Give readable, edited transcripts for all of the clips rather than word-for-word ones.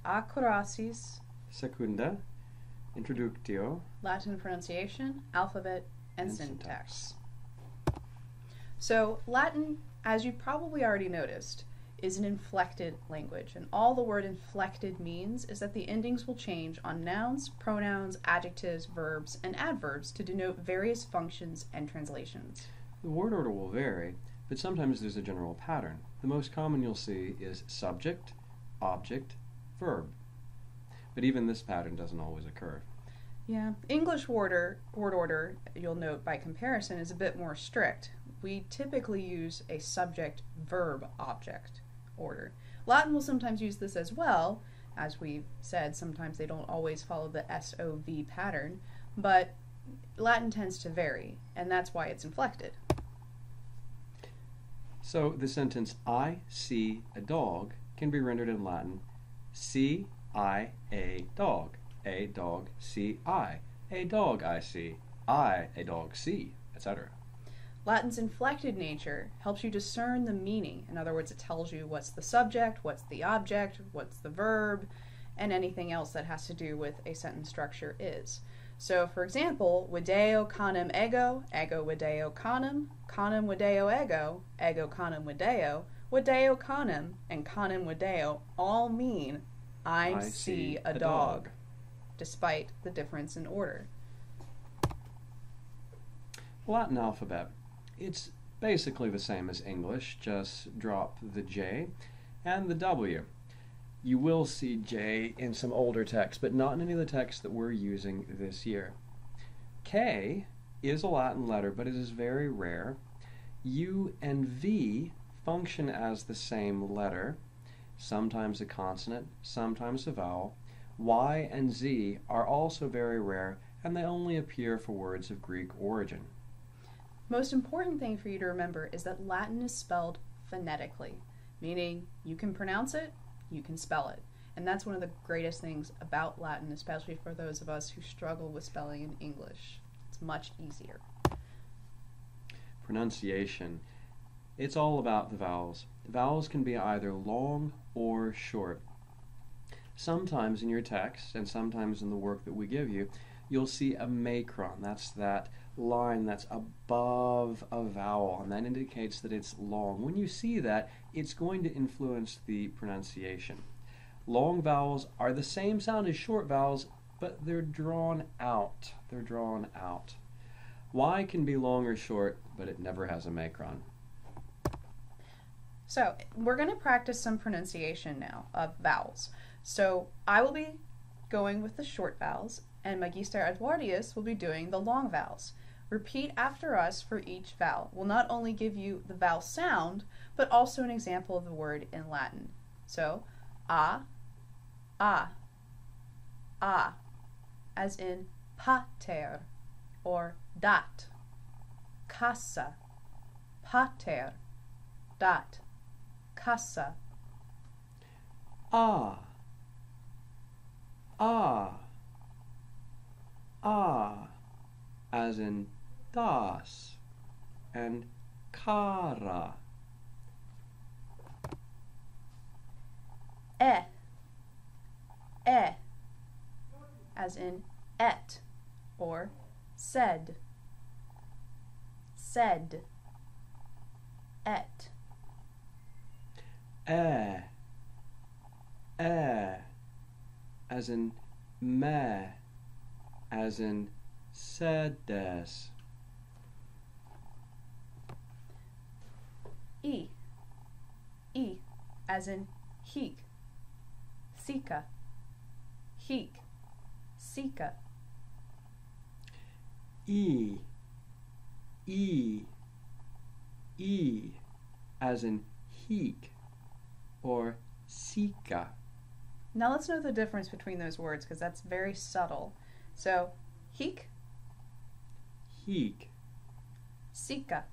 Acroasis Secunda, Introductio, Latin pronunciation, alphabet, and syntax. So Latin, as you probably already noticed, is an inflected language, and all the word inflected means is that the endings will change on nouns, pronouns, adjectives, verbs, and adverbs to denote various functions and translations. The word order will vary, but sometimes there's a general pattern. The most common you'll see is subject, object, verb. But even this pattern doesn't always occur. Yeah, English word order, you'll note by comparison, is a bit more strict. We typically use a subject-verb-object order. Latin will sometimes use this as well. As we've said, sometimes they don't always follow the SOV pattern, but Latin tends to vary, and that's why it's inflected. So the sentence, I see a dog, can be rendered in Latin, see I a dog see I, a dog I see, I a dog see, etc. Latin's inflected nature helps you discern the meaning. In other words, it tells you what's the subject, what's the object, what's the verb, and anything else that has to do with a sentence structure is. So, for example, video canem ego, ego video canem video ego canem video canem, and canem video all mean I see a dog, despite the difference in order. Latin alphabet. It's basically the same as English, just drop the J and the W. You will see J in some older texts, but not in any of the texts that we're using this year. K is a Latin letter, but it is very rare. U and V function as the same letter, sometimes a consonant, sometimes a vowel. Y and Z are also very rare, and they only appear for words of Greek origin. Most important thing for you to remember is that Latin is spelled phonetically, meaning you can pronounce it, you can spell it. And that's one of the greatest things about Latin, especially for those of us who struggle with spelling in English. It's much easier. Pronunciation. It's all about the vowels. Vowels can be either long or short. Sometimes in your text, and sometimes in the work that we give you, you'll see a macron. That's that line that's above a vowel, and that indicates that it's long. When you see that, it's going to influence the pronunciation. Long vowels are the same sound as short vowels, but they're drawn out. They're drawn out. Y can be long or short, but it never has a macron. So we're going to practice some pronunciation now of vowels. So I will be going with the short vowels, and Magister Edwardius will be doing the long vowels. Repeat after us for each vowel. We'll not only give you the vowel sound, but also an example of the word in Latin. So, a, as in pater, or dat. Casa, pater, dat, casa. As in das and cara. As in et, or said, et. As in me, as in sedes. E, as in hic, sika, sika. E, as in hic, or sika. Now let's know the difference between those words, because that's very subtle. So, hic, sika.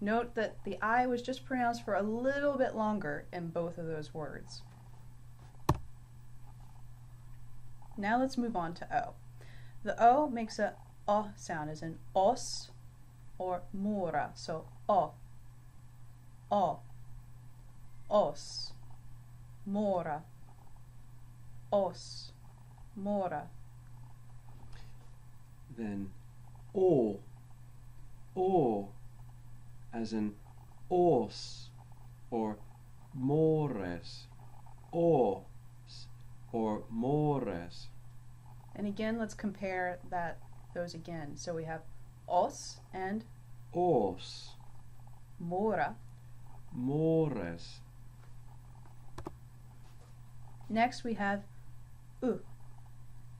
Note that the I was just pronounced for a little bit longer in both of those words. Now let's move on to O. The O makes a O sound, as in os or mura. So O, os. mora. Os, mora. Then o, as in os, or mores, os, or mores. And again, let's compare those again. So we have os and Os, mora. mores. Next we have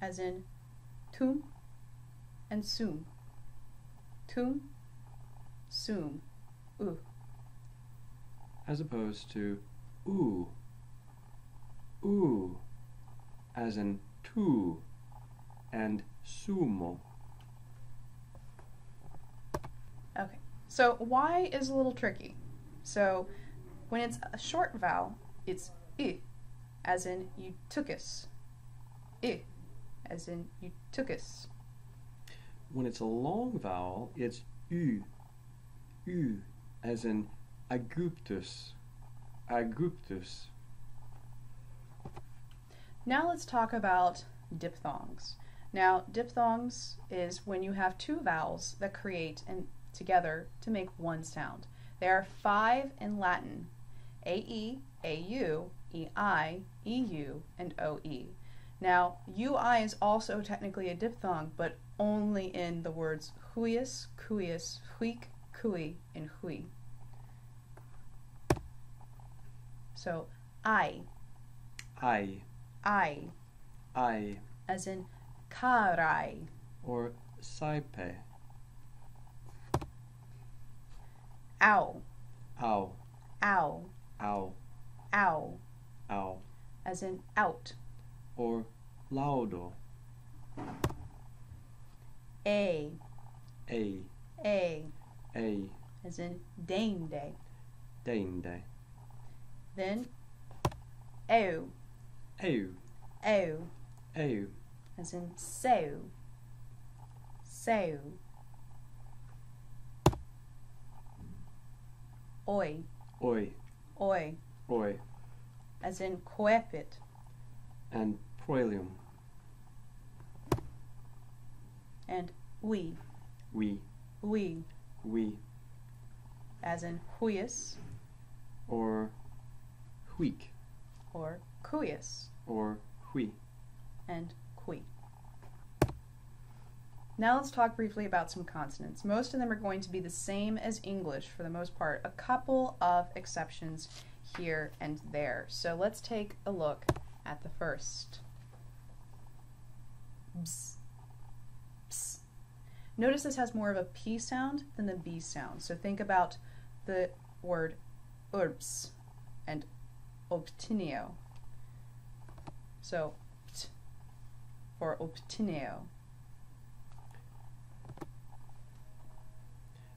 as in tum and sum. Tum, sum, As opposed to as in tu and sumo. Okay, so Y is a little tricky. So when it's a short vowel, it's I, as in you tookus. I, as in you tookus. When it's a long vowel, it's u, as in aguptus, aguptus. Now let's talk about diphthongs. Now, diphthongs is when you have two vowels that create and together to make one sound. There are 5 in Latin: AE, AU, EI, EU, and OE. Now, UI is also technically a diphthong, but only in the words huius, cuius, huic, cui, and hui. So, I, as in karai. or saipe, Ow, ow, ow, ow, ow, ow, as in out. or laudo, A, a, as in dende. dende, Then eu, eu, as in seu, seu. Oi, oi, as in coepit. and proelium, And we, we, as in huius or huic, or cuius, or hui. and qui. Now let's talk briefly about some consonants. Most of them are going to be the same as English for the most part, a couple of exceptions here and there. So let's take a look at the first. Ps. Ps. Notice this has more of a P sound than the B sound. So think about the word urbs and obtineo. So pt for obtineo.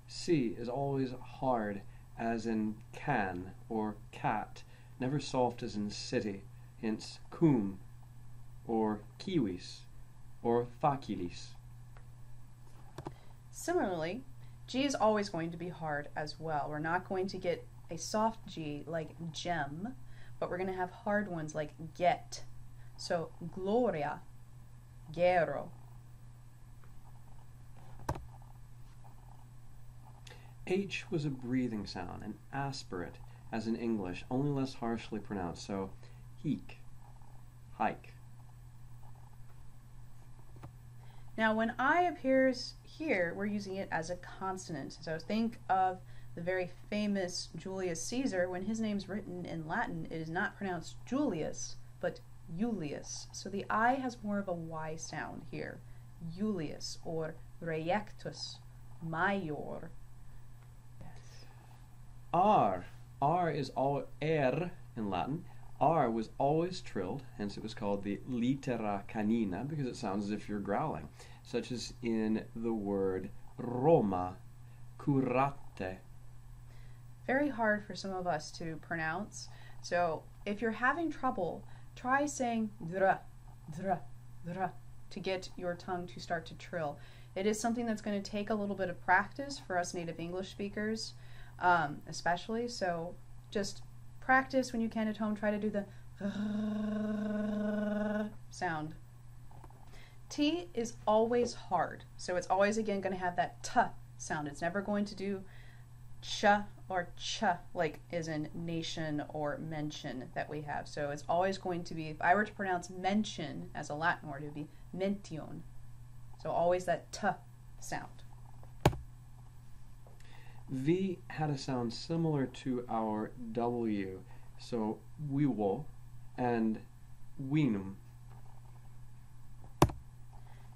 C is always hard, as in can or cat, never soft as in city, hence cum, or kiwis, or facilis. Similarly, G is always going to be hard as well. We're not going to get a soft G like gem, but we're going to have hard ones like get. So gloria, gero. H was a breathing sound, an aspirate, as in English, only less harshly pronounced, so heek, hike. Now when I appears here, we're using it as a consonant. So think of the very famous Julius Caesar. When his name's written in Latin, it is not pronounced Julius, but Julius. So the I has more of a Y sound here. Julius, or reiectus, major. R. R is all er in Latin. R was always trilled, hence it was called the littera canina, because it sounds as if you're growling, such as in the word Roma, curate. Very hard for some of us to pronounce. So if you're having trouble, try saying dra, dra, dra to get your tongue to start to trill. It is something that's going to take a little bit of practice for us native English speakers, especially. So just practice when you can at home. Try to do the sound. T is always hard, so it's always again going to have that t sound. It's never going to do ch or ch like is in nation or mention that we have. So it's always going to be, if I were to pronounce mention as a Latin word, it would be mention. So always that t sound. V had a sound similar to our W, so we will and winum.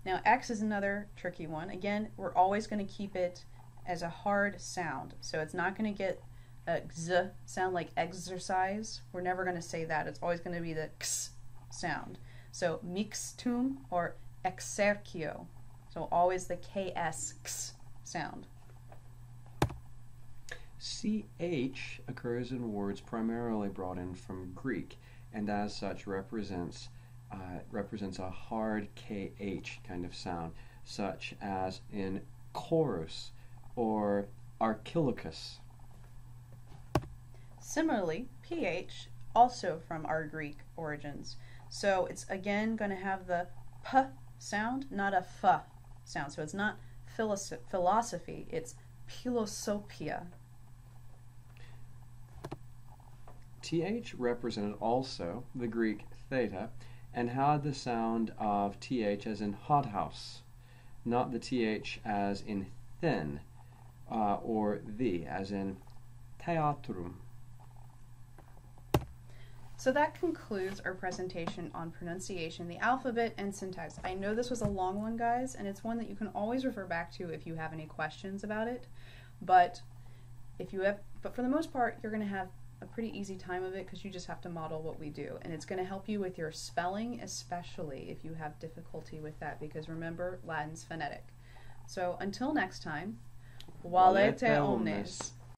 Now X is another tricky one. Again, we're always going to keep it as a hard sound. So it's not going to get a z sound like exercise. We're never going to say that. It's always going to be the x sound. So mixtum or exercio. So always the ks x sound. CH occurs in words primarily brought in from Greek, and as such represents a hard KH kind of sound, such as in chorus or archilochus. Similarly, PH, also from our Greek origins. So it's again going to have the P sound, not a F sound. So it's not philosophy, it's philosophia. TH represented also the Greek theta and had the sound of TH as in hothouse, not the TH as in thin, or the as in theatrum. So that concludes our presentation on pronunciation, the alphabet, and syntax. I know this was a long one, guys, and it's one that you can always refer back to if you have any questions about it. But for the most part, you're going to have a pretty easy time of it because you just have to model what we do, and it's going to help you with your spelling, especially if you have difficulty with that, because remember, Latin's phonetic. So until next time, valete omnes.